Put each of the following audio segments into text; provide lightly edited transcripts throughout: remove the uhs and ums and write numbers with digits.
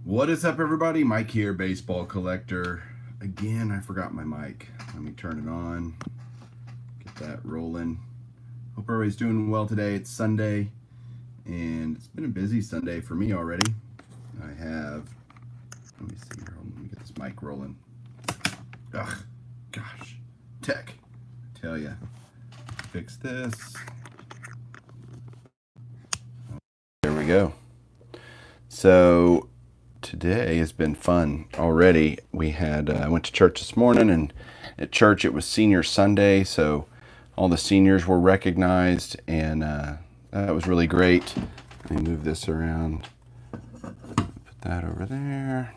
What is up, everybody? Mike here, baseball collector. Again, I forgot my mic. Let me turn it on. Get that rolling. Hope everybody's doing well today. It's Sunday, and it's been a busy Sunday for me already. I have, let me see here. Let me get this mic rolling. Ugh, gosh. Tech. I tell ya. Fix this. There we go. So today has been fun already. We had I went to church this morning, and at church it was Senior Sunday, so all the seniors were recognized, and that was really great. Let me move this around. Put that over there.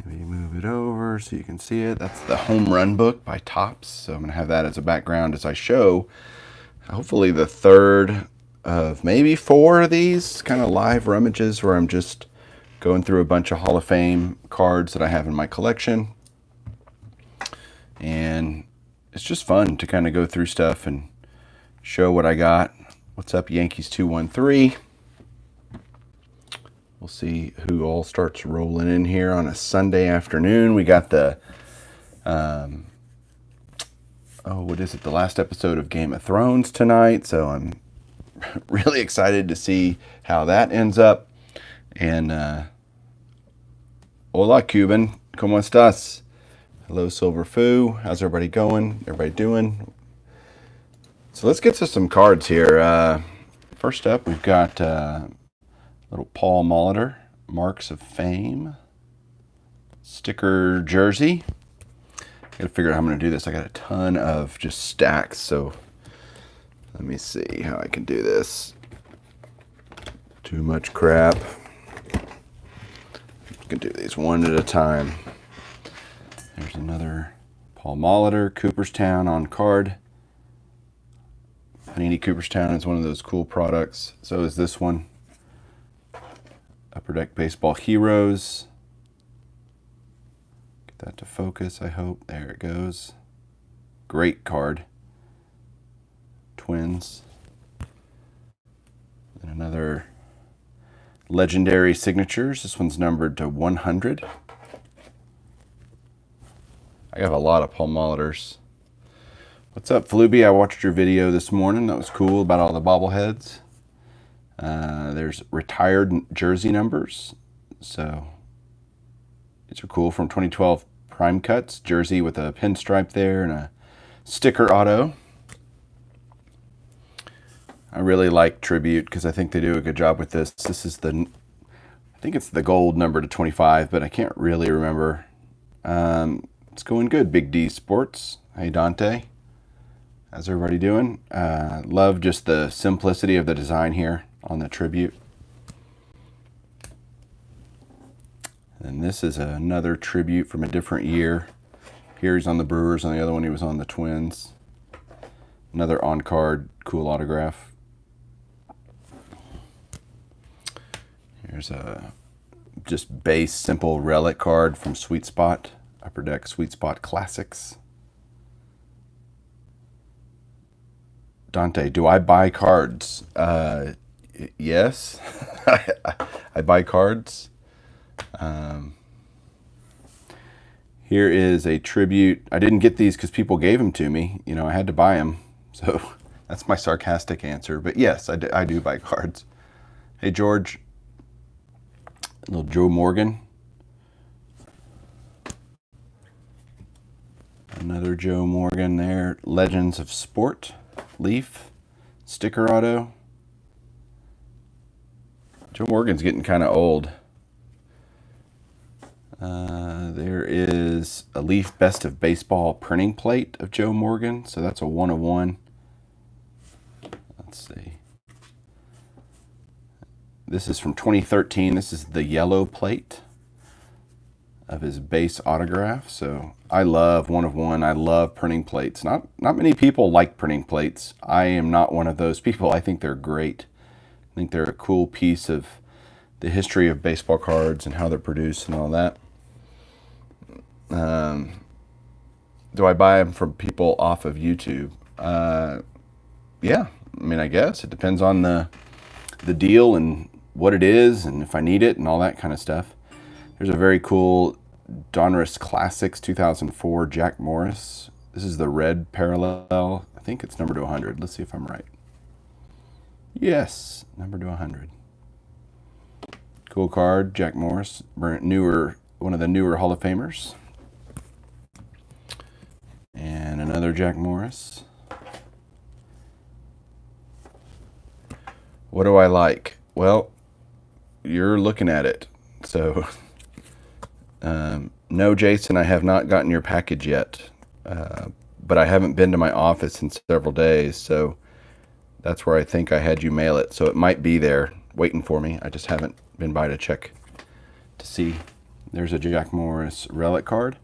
Maybe move it over so you can see it. That's the Home Run book by Topps, so I'm going to have that as a background as I show hopefully the third of maybe 4 of these kind of live rummages where I'm just going through a bunch of Hall of Fame cards that I have in my collection. And it's just fun to kind of go through stuff and show what I got. What's up, Yankees 213? We'll see who all starts rolling in here on a Sunday afternoon. We got the, what is it? The last episode of Game of Thrones tonight. So I'm really excited to see how that ends up. And hola, Cuban. ¿Cómo estás? Hello, Silver Foo. How's everybody going? Everybody doing? So let's get to some cards here. First up, we've got little Paul Molitor, Marks of Fame, sticker jersey. I gotta figure out how I'm gonna do this. I got a ton of just stacks, so let me see how I can do this. Too much crap. You can do these one at a time. There's another Paul Molitor, Cooperstown on card. Panini Cooperstown is one of those cool products. So is this one. Upper Deck Baseball Heroes. Get that to focus, I hope. There it goes. Great card. Twins. And another Legendary Signatures. This one's numbered to 100. I have a lot of Paul Molitors. What's up, Fluby? I watched your video this morning. That was cool about all the bobbleheads. There's retired jersey numbers. So these are cool from 2012 Prime Cuts. Jersey with a pinstripe there and a sticker auto. I really like Tribute because I think they do a good job with this. This is I think it's the gold number to 25, but I can't really remember. It's going good, Big D Sports. Hey, Dante. How's everybody doing? Love just the simplicity of the design here on the Tribute. And this is another Tribute from a different year. Here he's on the Brewers, on the other one he was on the Twins. Another on-card cool autograph. Here's a just base simple Relic card from Sweet Spot, Upper Deck Sweet Spot Classics. Dante, do I buy cards? Yes, I buy cards. Here is a Tribute. I didn't get these because people gave them to me. You know, I had to buy them. So that's my sarcastic answer. But yes, I do buy cards. Hey, George. Little Joe Morgan. Another Joe Morgan there. Legends of Sport. Leaf. Sticker auto. Joe Morgan's getting kind of old. There is a Leaf Best of Baseball printing plate of Joe Morgan. So that's a 1 of 1. Let's see. This is from 2013. This is the yellow plate of his base autograph. So I love 1 of 1. I love printing plates. Not many people like printing plates. I am not one of those people. I think they're great. I think they're a cool piece of the history of baseball cards and how they're produced and all that. Do I buy them from people off of YouTube? Yeah, I mean, I guess it depends on the deal and what it is and if I need it and all that kind of stuff. There's a very cool Donruss Classics 2004 Jack Morris. This is the red parallel. I think it's numbered to 100. Let's see if I'm right. Yes, numbered to 100. Cool card, Jack Morris, newer, one of the newer Hall of Famers. And another Jack Morris. What do I like? Well, you're looking at it. So, no, Jason, I have not gotten your package yet. But I haven't been to my office in several days, so that's where I think I had you mail it. So it might be there waiting for me. I just haven't been by to check to see. There's a Jack Morris Relic card.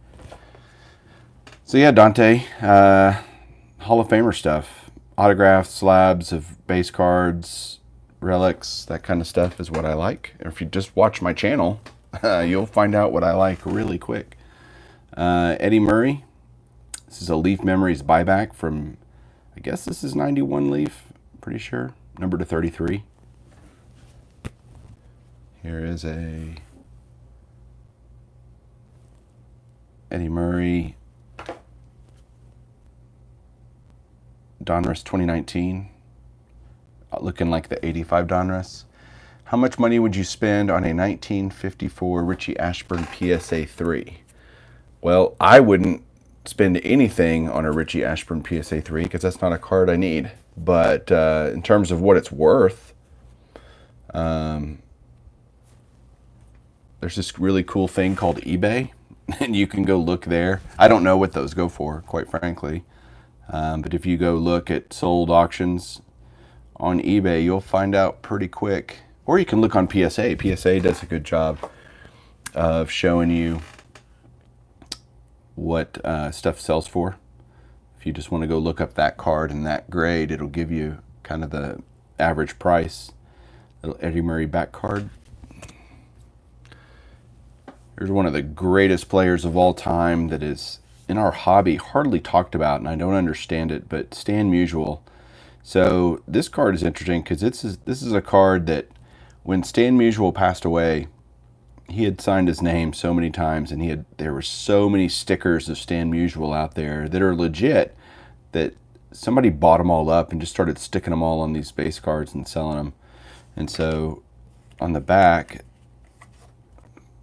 So yeah, Dante, Hall of Famer stuff. Autographs, slabs of base cards, relics, that kind of stuff is what I like. If you just watch my channel, you'll find out what I like really quick. Eddie Murray. This is a Leaf Memories buyback from, I guess this is 91 Leaf, pretty sure. Number to 33. Here is a Eddie Murray Donruss 2019. Looking like the 85 Donruss. How much money would you spend on a 1954 Richie Ashburn PSA 3? Well, I wouldn't spend anything on a Richie Ashburn PSA 3 because that's not a card I need. But in terms of what it's worth, there's this really cool thing called eBay, and you can go look there. I don't know what those go for, quite frankly. But if you go look at sold auctions on eBay, you'll find out pretty quick. Or you can look on PSA. PSA does a good job of showing you what stuff sells for. If you just want to go look up that card and that grade, it'll give you kind of the average price. Little Eddie Murray back card. Here's one of the greatest players of all time that is in our hobby hardly talked about, and I don't understand it, but Stan Musial. So this card is interesting because this is a card that when Stan Musial passed away, he had signed his name so many times, and there were so many stickers of Stan Musial out there that are legit that somebody bought them all up and just started sticking them all on these base cards and selling them. And so on the back,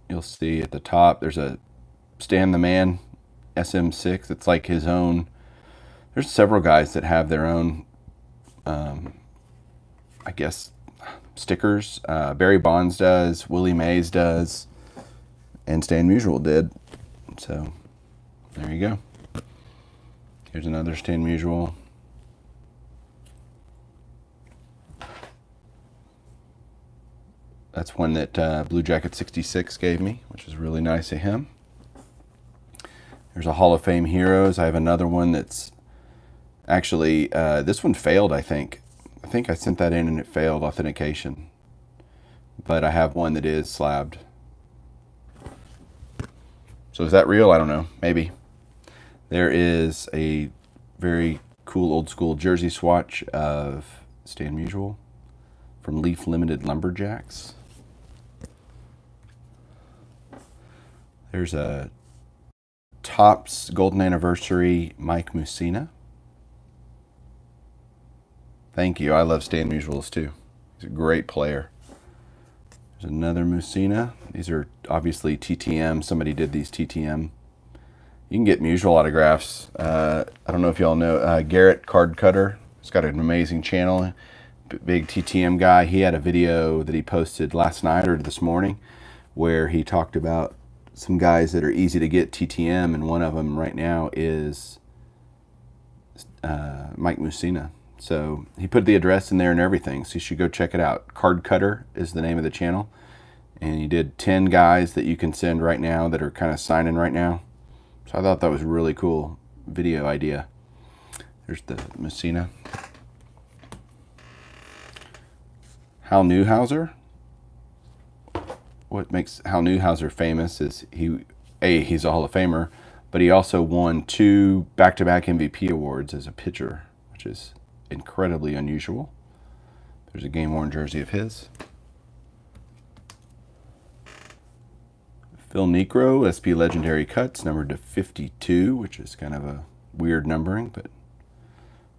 you'll see at the top there's a Stan the Man SM6. It's like his own. There's several guys that have their own, I guess, stickers. Barry Bonds does, Willie Mays does, and Stan Musial did. So there you go. Here's another Stan Musial. That's one that Blue Jacket 66 gave me, which is really nice of him. There's a Hall of Fame Heroes. I have another one that's actually, this one failed, I think. I think I sent that in and it failed authentication. But I have one that is slabbed. So is that real? I don't know. Maybe. There is a very cool old school jersey swatch of Stan Musial from Leaf Limited Lumberjacks. There's a Topps Golden Anniversary Mike Mussina. Thank you. I love Stan Musial's too. He's a great player. There's another Mussina. These are obviously TTM. Somebody did these TTM. You can get Musial autographs. I don't know if y'all know Garrett Card Cutter. He's got an amazing channel. Big TTM guy. He had a video that he posted last night or this morning where he talked about some guys that are easy to get TTM, and one of them right now is Mike Mussina. So he put the address in there and everything, so you should go check it out. Card Cutter is the name of the channel, and he did 10 guys that you can send right now that are kind of signing right now. So I thought that was a really cool video idea. There's the Mussina. Hal Newhouser. What makes Hal Newhouser famous is he's a Hall of Famer, but he also won 2 back-to-back MVP awards as a pitcher, which is incredibly unusual. There's a game-worn jersey of his. Phil Niekro, SP Legendary Cuts, numbered to 52, which is kind of a weird numbering, but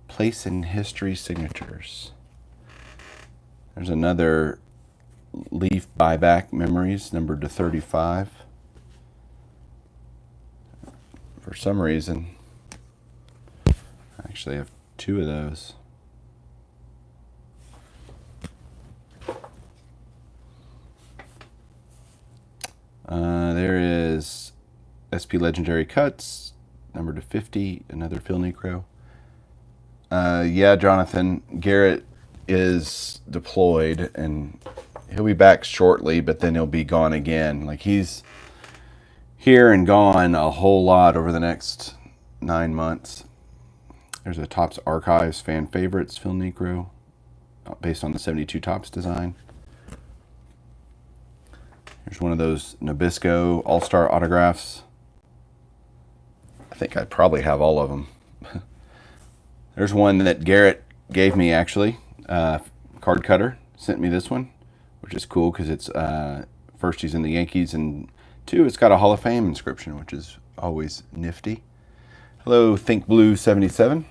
place in history signatures. There's another Leaf Buyback Memories, numbered to 35. For some reason, I actually have two of those. There is SP Legendary Cuts, numbered to 50, another Phil Niekro. Yeah, Jonathan, Garrett is deployed, and he'll be back shortly, but then he'll be gone again. Like, he's here and gone a whole lot over the next 9 months. There's a Topps Archives Fan Favorites Phil Niekro, based on the 72 Topps design. Here's one of those Nabisco All-Star autographs. I think I probably have all of them. There's one that Garrett gave me, actually. Card Cutter sent me this one, which is cool because it's, first, he's in the Yankees, and two, it's got a Hall of Fame inscription, which is always nifty. Hello, Think Blue 77.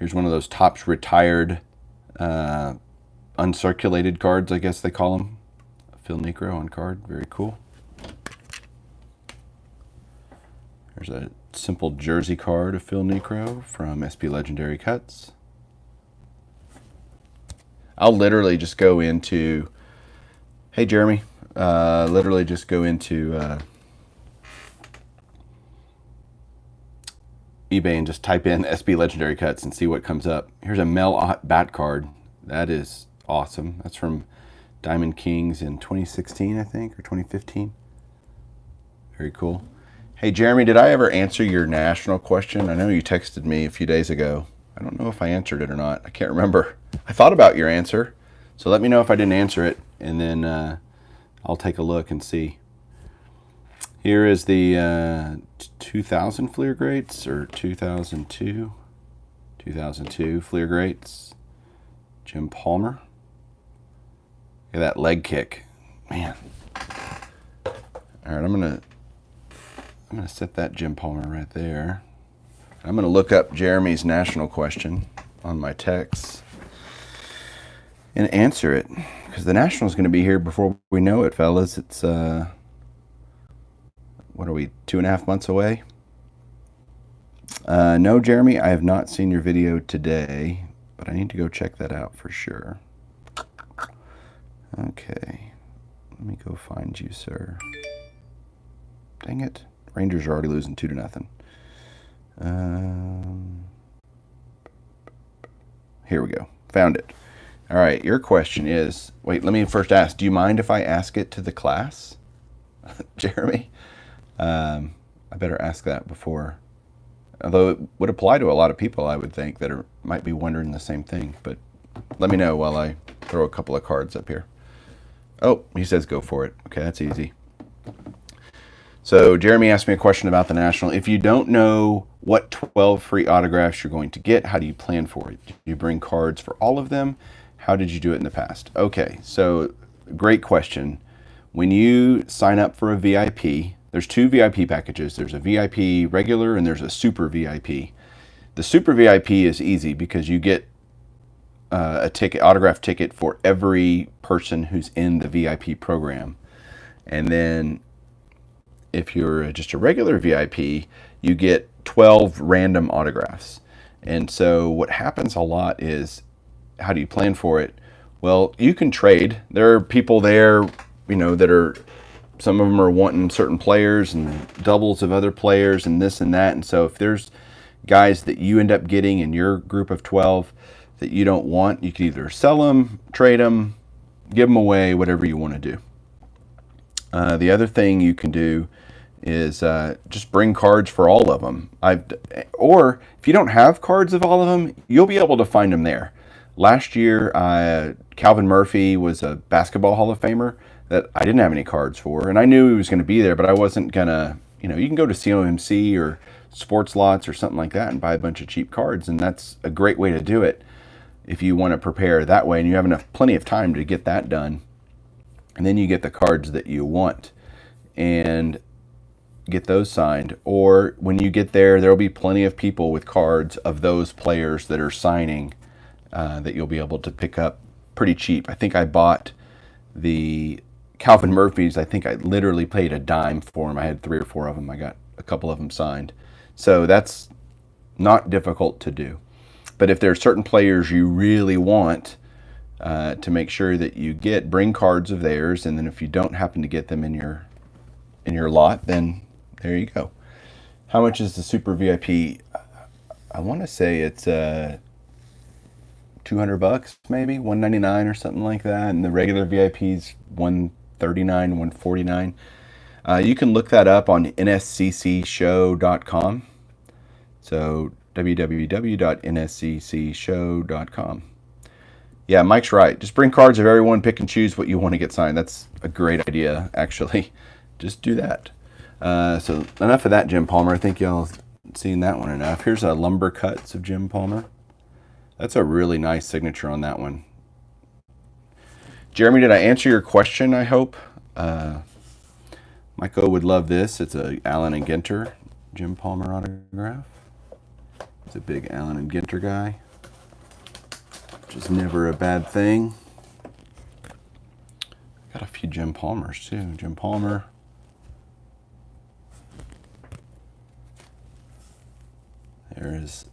Here's one of those Topps retired uncirculated cards, I guess they call them. Phil Niekro on card, very cool. There's a simple jersey card of Phil Niekro from SP Legendary Cuts. I'll literally just go into, hey Jeremy, literally just go into eBay and just type in SP Legendary Cuts and see what comes up. Here's a Mel Ott bat card. That is awesome. That's from Diamond Kings in 2016, I think, or 2015. Very cool. Hey, Jeremy, did I ever answer your national question? I know you texted me a few days ago. I don't know if I answered it or not. I can't remember. I thought about your answer, so let me know if I didn't answer it, and then I'll take a look and see. Here is the 2000 Fleer Greats, or 2002 Fleer Greats. Jim Palmer. Look at that leg kick, man. All right, I'm gonna set that Jim Palmer right there. I'm gonna look up Jeremy's national question on my text and answer it, because the national is gonna be here before we know it, fellas. It's what are we, 2.5 months away? No, Jeremy, I have not seen your video today, but I need to go check that out for sure. Okay, let me go find you, sir. Dang it. Rangers are already losing 2-0. Here we go. Found it. All right, your question is, wait, let me first ask, do you mind if I ask it to the class? Jeremy? I better ask that before. Although it would apply to a lot of people, I would think, that might be wondering the same thing. But let me know while I throw a couple of cards up here. Oh, he says go for it. Okay, that's easy. So Jeremy asked me a question about the National. If you don't know what 12 free autographs you're going to get, how do you plan for it? Do you bring cards for all of them? How did you do it in the past? Okay, so great question. When you sign up for a VIP, there's two VIP packages. There's a VIP regular and there's a super VIP. The super VIP is easy because you get a ticket, autograph ticket for every person who's in the VIP program. And then if you're just a regular VIP, you get 12 random autographs. And so what happens a lot is, how do you plan for it? Well, you can trade. There are people there, you know, that are, some of them are wanting certain players and doubles of other players and this and that. And so if there's guys that you end up getting in your group of 12 that you don't want, you can either sell them, trade them, give them away, whatever you want to do. The other thing you can do is just bring cards for all of them. Or if you don't have cards of all of them, you'll be able to find them there. Last year, Calvin Murphy was a basketball Hall of Famer that I didn't have any cards for, and I knew he was going to be there, but I wasn't going to, you know, you can go to COMC or Sports Lots or something like that and buy a bunch of cheap cards, and that's a great way to do it if you want to prepare that way, and you have plenty of time to get that done. and then you get the cards that you want and get those signed. Or when you get there, there'll be plenty of people with cards of those players that are signing that you'll be able to pick up pretty cheap. I think I bought the Calvin Murphys. I think I literally paid a dime for them. I had 3 or 4 of them. I got a couple of them signed. So that's not difficult to do. But if there are certain players you really want to make sure that you get, bring cards of theirs, and then if you don't happen to get them in your lot, then there you go. How much is the Super VIP? I want to say it's $200 maybe, $199 or something like that, and the regular VIP's $139, $149. You can look that up on nsccshow.com. So www.nsccshow.com. Yeah, Mike's right. Just bring cards of everyone, pick and choose what you want to get signed. That's a great idea, actually. Just do that. So enough of that, Jim Palmer. I think y'all have seen that one enough. Here's a Lumber Cuts of Jim Palmer. That's a really nice signature on that one. Jeremy, did I answer your question, I hope? Michael would love this. It's a Allen and Ginter Jim Palmer autograph. He's a big Allen and Ginter guy, which is never a bad thing. Got a few Jim Palmers too. Jim Palmer. There is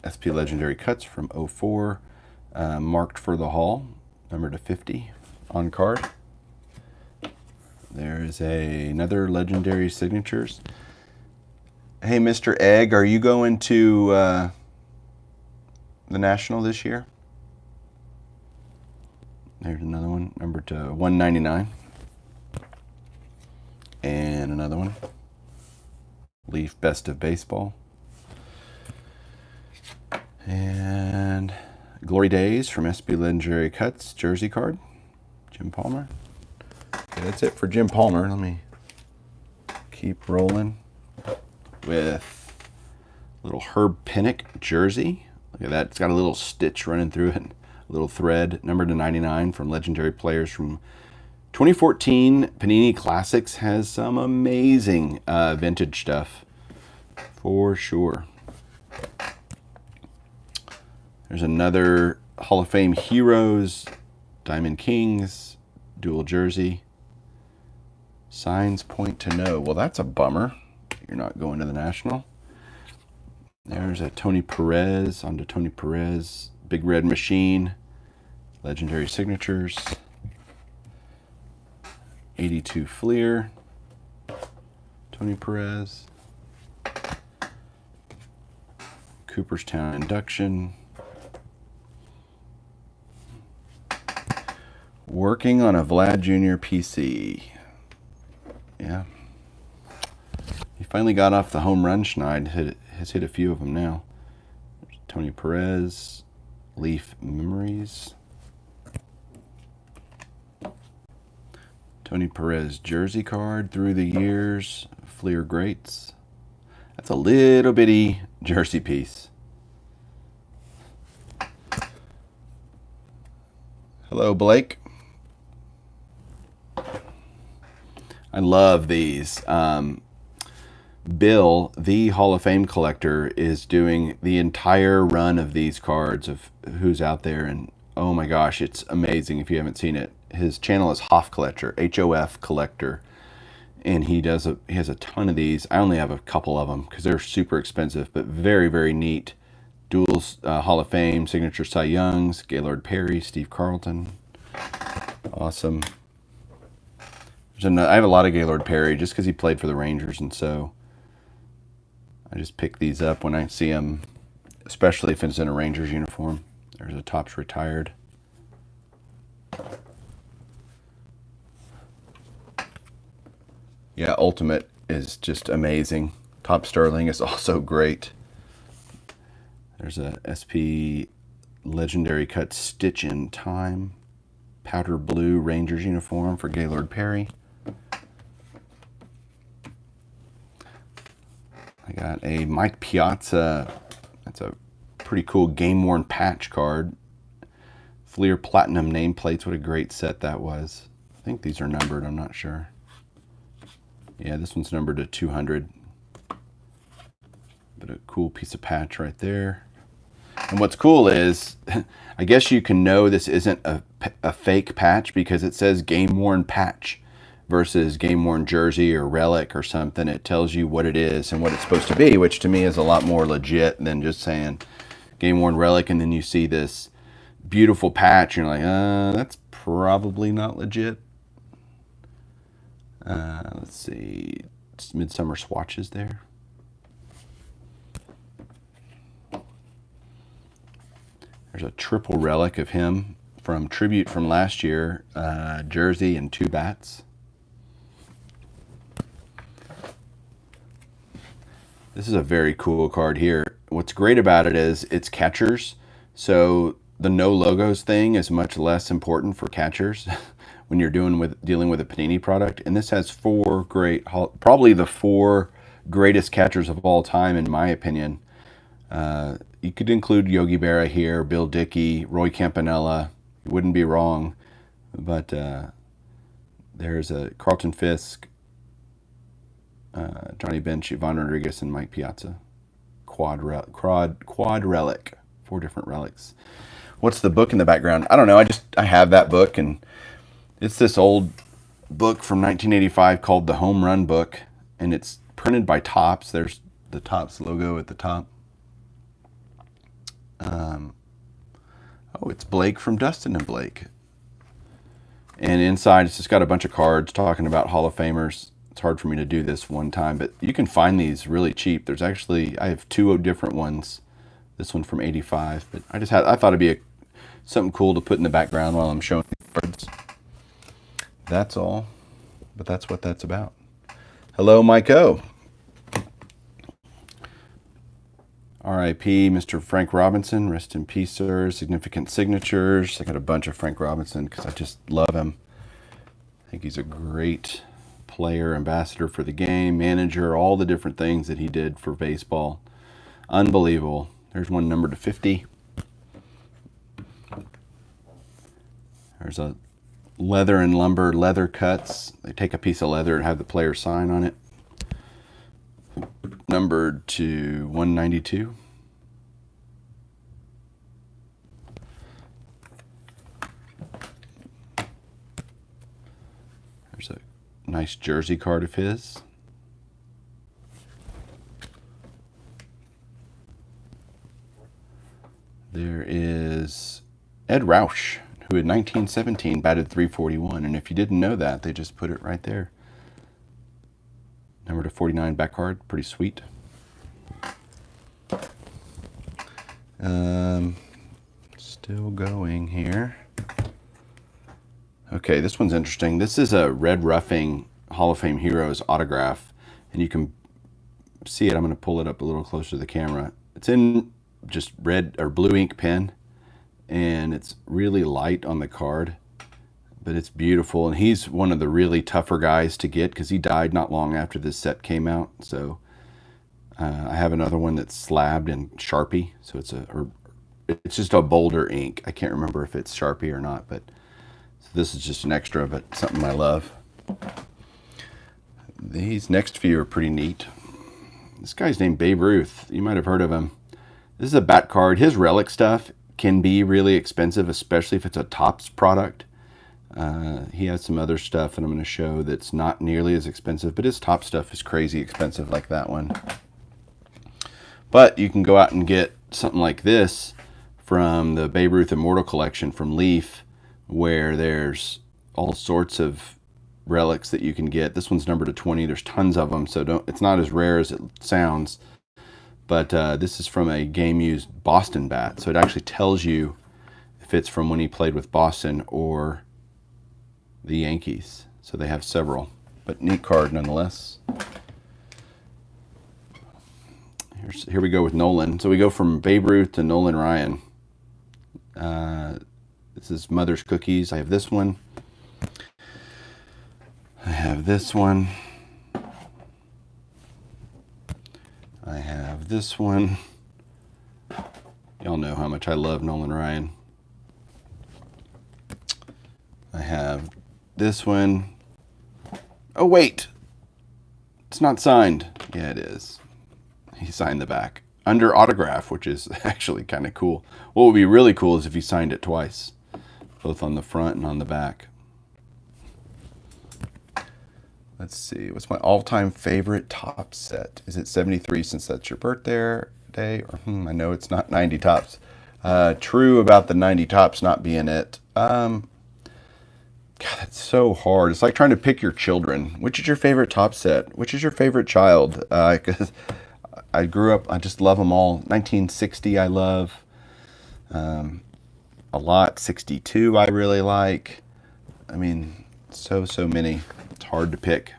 SP Legendary Cuts from 04, marked for the Hall, number to 50 on card. There is another Legendary Signatures. Hey, Mr. Egg, are you going to the National this year? There's another one, number to 199. And another one. Leaf Best of Baseball. And Glory Days from SB Legendary Cuts, jersey card, Jim Palmer. Okay, that's it for Jim Palmer. Let me keep rolling with a little Herb Pennock jersey. Look at that. It's got a little stitch running through it, a little thread, number to 99 from Legendary Players from 2014. Panini Classics has some amazing vintage stuff for sure. There's another Hall of Fame Heroes, Diamond Kings, dual jersey. Signs point to no. Well, that's a bummer. You're not going to the National. There's a Tony Perez, onto Tony Perez. Big Red Machine, Legendary Signatures. 82 Fleer, Tony Perez. Cooperstown Induction. Working on a Vlad Jr. PC. Yeah. He finally got off the home run schneid. Has hit a few of them now. There's Tony Perez. Leaf Memories. Tony Perez jersey card through the years. Fleer Greats. That's a little bitty jersey piece. Hello, Blake. I love these. Bill, the Hall of Fame collector, is doing the entire run of these cards of who's out there, and oh my gosh, it's amazing if you haven't seen it. His channel is HOF Collector, HOF Collector, and he has a ton of these. I only have a couple of them because they're super expensive, but very, very neat. Duels, Hall of Fame, Signature Cy Youngs, Gaylord Perry, Steve Carlton. Awesome. I have a lot of Gaylord Perry just because he played for the Rangers, and so I just pick these up when I see them, especially if it's in a Rangers uniform. There's a Topps Retired. Yeah, Ultimate is just amazing. Top Sterling is also great. There's a SP Legendary Cut Stitch in Time. Powder Blue Rangers uniform for Gaylord Perry. I got a Mike Piazza. That's a pretty cool game-worn patch card. Fleer Platinum nameplates. What a great set that was. I think these are numbered, I'm not sure. Yeah, this one's numbered to 200. But a cool piece of patch right there. And what's cool is, I guess you can know this isn't a fake patch because it says game worn patch versus game worn jersey or relic or something. It tells you what it is and what it's supposed to be, which to me is a lot more legit than just saying game worn relic and then you see this beautiful patch and you're like, that's probably not legit. Let's see, it's Midsummer swatches there. There's a triple relic of him from Tribute from last year, jersey and 2 bats. This is a very cool card here. What's great about it is it's catchers, so the no logos thing is much less important for catchers when you're dealing with a Panini product. And this has 4 great, probably the 4 greatest catchers of all time in my opinion. You could include Yogi Berra here, Bill Dickey, Roy Campanella. You wouldn't be wrong. But there's a Carlton Fisk, Johnny Bench, Ivan Rodriguez, and Mike Piazza. Quad relic. 4 different relics. What's the book in the background? I don't know. I have that book, and it's this old book from 1985 called the Home Run Book, and it's printed by Topps. There's the Topps logo at the top. Oh, it's Blake from Dustin and Blake. And inside, it's just got a bunch of cards talking about Hall of Famers. It's hard for me to do this one time, but you can find these really cheap. There's actually, I have 2 different ones. This one from 85, but I thought it'd be something cool to put in the background while I'm showing the cards. That's all, but that's what that's about. Hello, Mike O. R.I.P. Mr. Frank Robinson. Rest in peace, sir. Significant signatures. I got a bunch of Frank Robinson because I just love him. I think he's a great player, ambassador for the game, manager, all the different things that he did for baseball. Unbelievable. There's one numbered to 50. There's a leather and lumber leather cuts. They take a piece of leather and have the player sign on it. Numbered to 192. There's a nice jersey card of his. There is Ed Rausch, who in 1917 batted .341, and if you didn't know that, they just put it right there. Number to 49 back card, pretty sweet. Still going here. Okay, this one's interesting. This is a Red Ruffing Hall of Fame Heroes autograph, and you can see it. I'm going to pull it up a little closer to the camera. It's in just red or blue ink pen, and it's really light on the card, but it's beautiful. And he's one of the really tougher guys to get because he died not long after this set came out. So I have another one that's slabbed in Sharpie, so it's just a bolder ink. I can't remember if it's Sharpie or not, but so this is just an extra, but something I love. These next few are pretty neat. This guy's named Babe Ruth. You might have heard of him. This is a bat card. His relic stuff can be really expensive, especially if it's a Topps product. He has some other stuff that I'm going to show that's not nearly as expensive, but his Topps stuff is crazy expensive like that one. But you can go out and get something like this from the Babe Ruth Immortal Collection from Leaf, where there's all sorts of relics that you can get. This one's numbered to 20. There's tons of them, so it's not as rare as it sounds. But this is from a game-used Boston bat, so it actually tells you if it's from when he played with Boston or the Yankees. So they have several, but neat card nonetheless. Here we go with Nolan. So we go from Babe Ruth to Nolan Ryan. This is Mother's Cookies. I have this one. I have this one. I have this one. Y'all know how much I love Nolan Ryan. I have This one, oh wait, it's not signed. Yeah, it is. He signed the back under autograph, which is actually kind of cool. What would be really cool is if he signed it twice, both on the front and on the back. Let's see, what's my all-time favorite top set? Is it 73 since that's your birthday? Or I know it's not 90 tops. True about the 90 tops not being it. God, that's so hard. It's like trying to pick your children. Which is your favorite top set? Which is your favorite child? Because I grew up, I just love them all. 1960 I love a lot. 62 I really like. I mean, so many. It's hard to pick.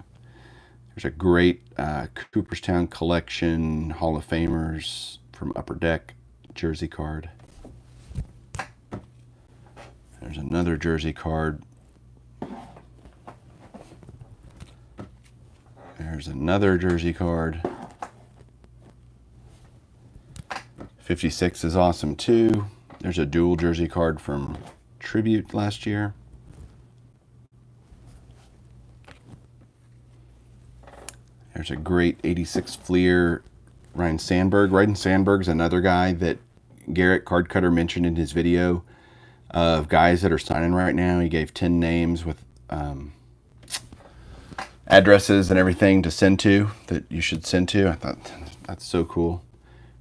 There's a great Cooperstown Collection Hall of Famers from Upper Deck jersey card. There's another jersey card. There's another jersey card. 56 is awesome too. There's a dual jersey card from Tribute last year. There's a great 86 Fleer Ryan Sandberg. Ryan Sandberg's another guy that Garrett Card Cutter mentioned in his video of guys that are signing right now. He gave 10 names with addresses and everything to send to, that you should send to. I thought that's so cool.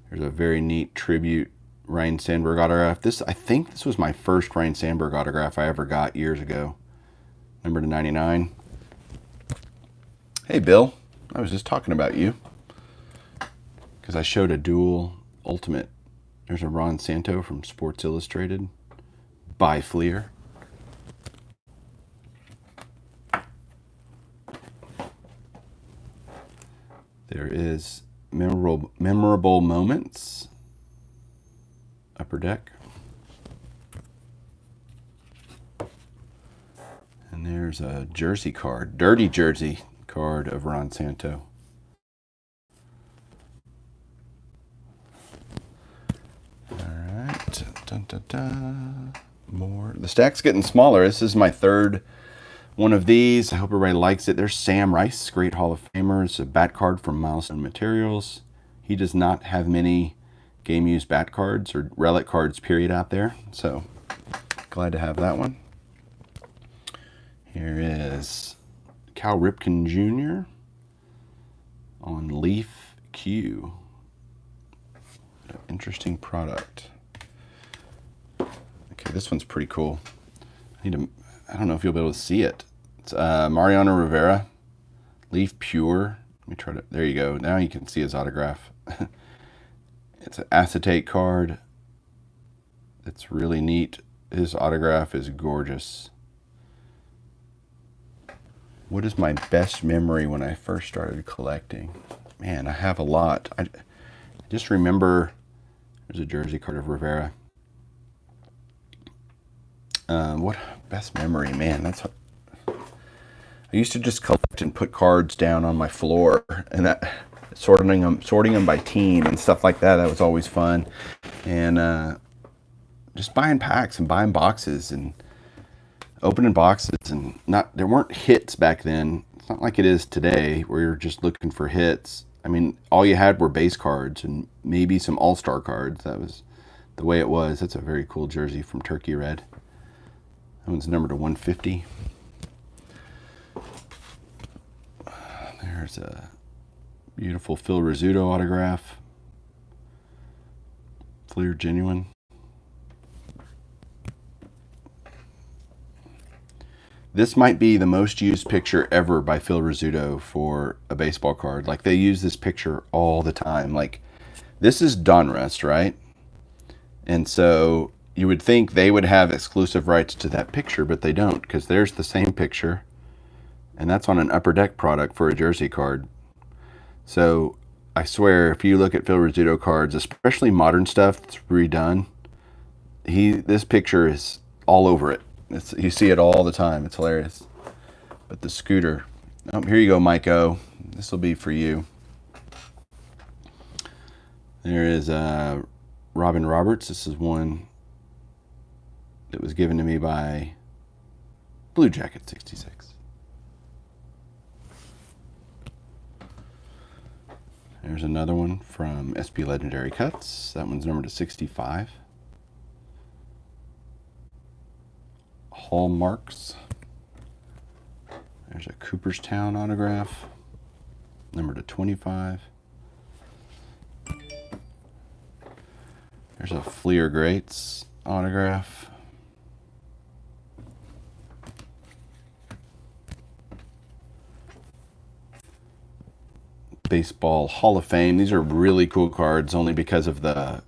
There's a very neat Tribute Ryan Sandberg autograph. I think this was my first Ryan Sandberg autograph I ever got years ago. Number /99. Hey, Bill. I was just talking about you because I showed a dual ultimate. There's a Ron Santo from Sports Illustrated by Fleer. There is memorable moments, Upper Deck. And there's a jersey card, dirty jersey card of Ron Santo. All right, dun, dun, dun. More. The stack's getting smaller. This is my third one of these. I hope everybody likes it. There's Sam Rice, great Hall of Famer. It's a bat card from Milestone Materials. He does not have many game used bat cards or relic cards period out there, so glad to have that one. Here is Cal Ripken Jr. on Leaf Q. Interesting product. Okay, this one's pretty cool. I don't know if you'll be able to see it. It's Mariano Rivera, Leaf Pure. Let me try to, there you go. Now you can see his autograph. It's an acetate card. It's really neat. His autograph is gorgeous. What is my best memory when I first started collecting? Man, I have a lot. I just remember, there's a jersey card of Rivera. What best memory? Man, that's what I used to just collect and put cards down on my floor, and that sorting them by team and stuff like that. That was always fun, and just buying packs and buying boxes and opening boxes, and there weren't hits back then. It's not like it is today where you're just looking for hits. I mean, all you had were base cards and maybe some all-star cards. That was the way it was. That's a very cool jersey from Turkey Red. That one's numbered to 150. There's a beautiful Phil Rizzuto autograph. Fleer Genuine. This might be the most used picture ever by Phil Rizzuto for a baseball card. Like, they use this picture all the time. Like, this is Donruss, right? And so you would think they would have exclusive rights to that picture, but they don't, because there's the same picture, and that's on an Upper Deck product for a jersey card. So I swear, if you look at Phil Rizzuto cards, especially modern stuff that's redone, this picture is all over it. You see it all the time. It's hilarious. But the scooter. Oh, here you go, Mike O. This will be for you. There is Robin Roberts. This is one that was given to me by Blue Jacket 66. There's another one from SP Legendary Cuts. That one's numbered to 65. Hallmarks. There's a Cooperstown autograph, numbered to 25. There's a Fleer Greats autograph. Baseball Hall of Fame. These are really cool cards only because of the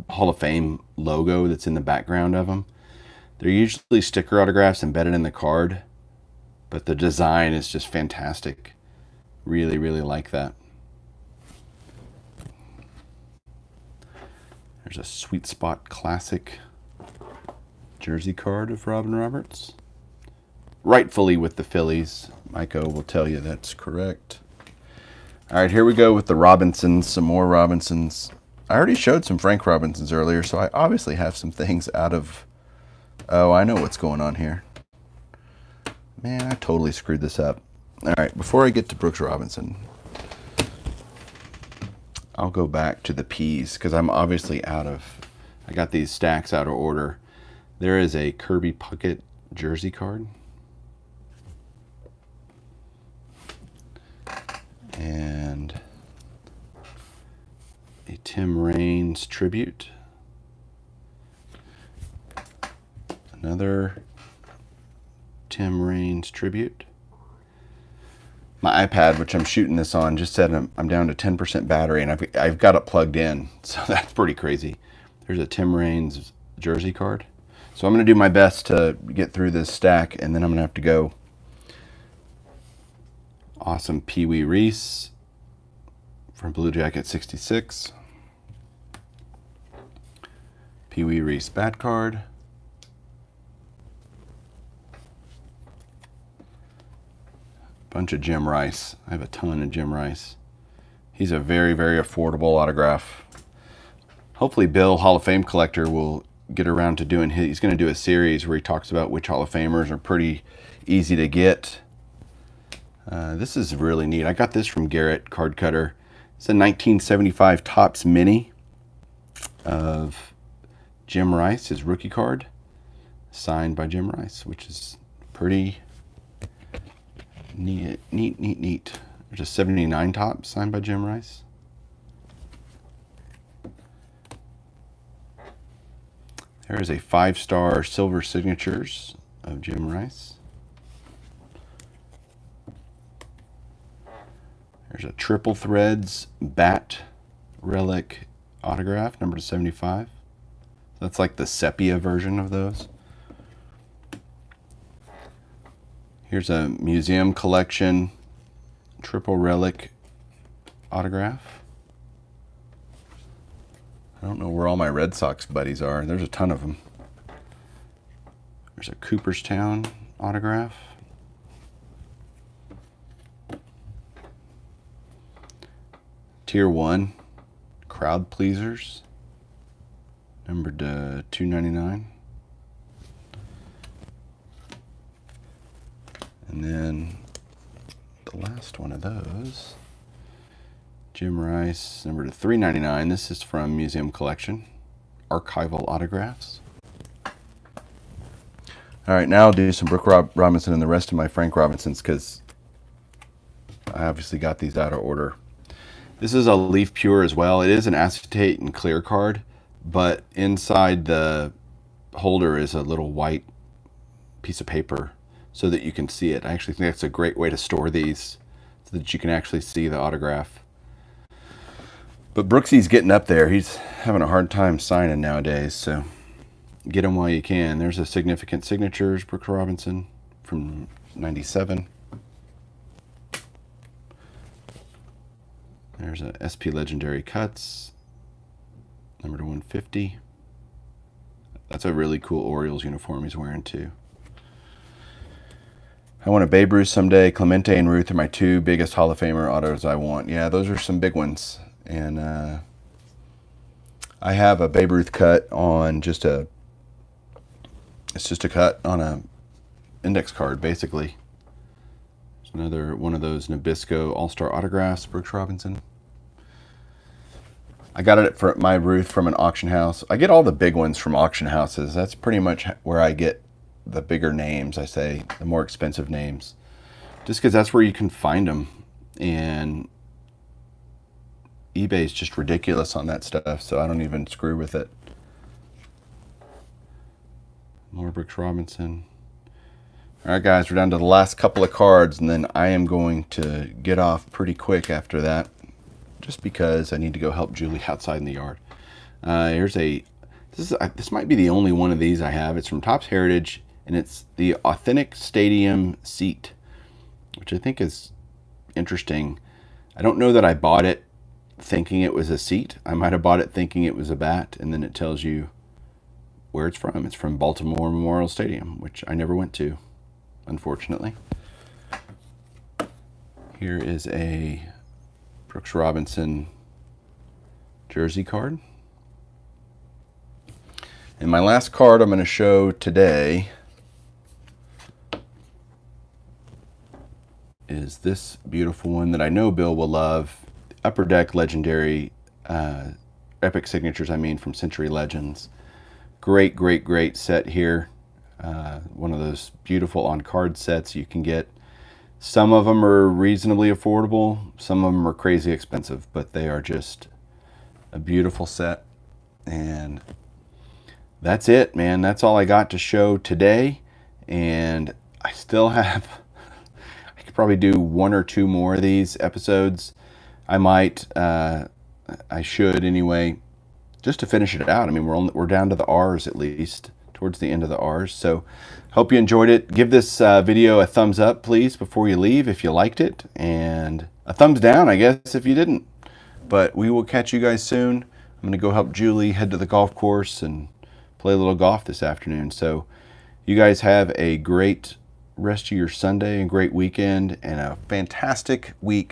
Hall of Fame logo that's in the background of them. They're usually sticker autographs embedded in the card, but the design is just fantastic. Really, really like that. There's a Sweet Spot Classic jersey card of Robin Roberts. Rightfully with the Phillies. Miko will tell you that's correct. All right, here we go with the Robinsons, some more Robinsons. I already showed some Frank Robinsons earlier, so I obviously have some things out of... Oh, I know what's going on here. Man, I totally screwed this up. All right, before I get to Brooks Robinson, I'll go back to the P's because I'm obviously out of... I got these stacks out of order. There is a Kirby Pucket jersey card. And a Tim Raines tribute. Another Tim Raines tribute. My iPad, which I'm shooting this on, just said I'm down to 10% battery, and I've got it plugged in, so that's pretty crazy. There's a Tim Raines jersey card. So I'm going to do my best to get through this stack, and then I'm going to have to go. Awesome Pee Wee Reese from Blue Jacket 66. Pee Wee Reese bat card. Bunch of Jim Rice. I have a ton of Jim Rice. He's a very, very affordable autograph. Hopefully Bill, Hall of Fame collector, will get around to doing his. He's going to do a series where he talks about which Hall of Famers are pretty easy to get. This is really neat. I got this from Garrett Card Cutter. It's a 1975 Topps Mini of Jim Rice, his rookie card, signed by Jim Rice, which is pretty neat. There's a 79 Topps signed by Jim Rice. There is a 5-star Silver Signatures of Jim Rice. There's a Triple Threads Bat Relic autograph, number 75. That's like the sepia version of those. Here's a museum collection Triple Relic autograph. I don't know where all my Red Sox buddies are. There's a ton of them. There's a Cooperstown autograph. Tier 1 Crowd Pleasers, numbered to $2.99. And then the last one of those, Jim Rice, numbered to $3.99. This is from Museum Collection, Archival Autographs. All right, now I'll do some Brooks Robinson and the rest of my Frank Robinsons because I obviously got these out of order. This is a Leaf Pure as well. It is an acetate and clear card, but inside the holder is a little white piece of paper so that you can see it. I actually think that's a great way to store these so that you can actually see the autograph. But Brooksy's getting up there. He's having a hard time signing nowadays, so get him while you can. There's a Significant Signatures, Brooks Robinson from 97. There's a SP Legendary Cuts, number to 150. That's a really cool Orioles uniform he's wearing too. I want a Babe Ruth someday. Clemente and Ruth are my two biggest Hall of Famer autos I want. Yeah, those are some big ones. And I have a Babe Ruth cut on it's just a cut on a index card, basically. There's another one of those Nabisco All-Star autographs, Brooks Robinson. I got it for my Ruth from an auction house. I get all the big ones from auction houses. That's pretty much where I get the bigger names, I say, the more expensive names. Just because that's where you can find them. And eBay is just ridiculous on that stuff, so I don't even screw with it. More Brooks Robinson. All right, guys, we're down to the last couple of cards, and then I am going to get off pretty quick after that, just because I need to go help Julie outside in the yard. This might be the only one of these I have. It's from Topps Heritage, and it's the Authentic Stadium seat, which I think is interesting. I don't know that I bought it thinking it was a seat. I might have bought it thinking it was a bat, and then it tells you where it's from. It's from Baltimore Memorial Stadium, which I never went to, unfortunately. Here is a Brooks Robinson jersey card. And my last card I'm going to show today is this beautiful one that I know Bill will love. Upper Deck Legendary Epic Signatures, from Century Legends. Great, great, great set here. One of those beautiful on-card sets you can get. Some of them are reasonably affordable. Some of them are crazy expensive, but they are just a beautiful set. And that's it, man. That's all I got to show today. And I still have, I could probably do one or two more of these episodes. I might, I should anyway, just to finish it out. We're down to the R's at least, towards the end of the R's. So hope you enjoyed it. Give this video a thumbs up, please, before you leave if you liked it, and a thumbs down, I guess, if you didn't. But we will catch you guys soon. I'm going to go help Julie head to the golf course and play a little golf this afternoon. So you guys have a great rest of your Sunday and great weekend and a fantastic week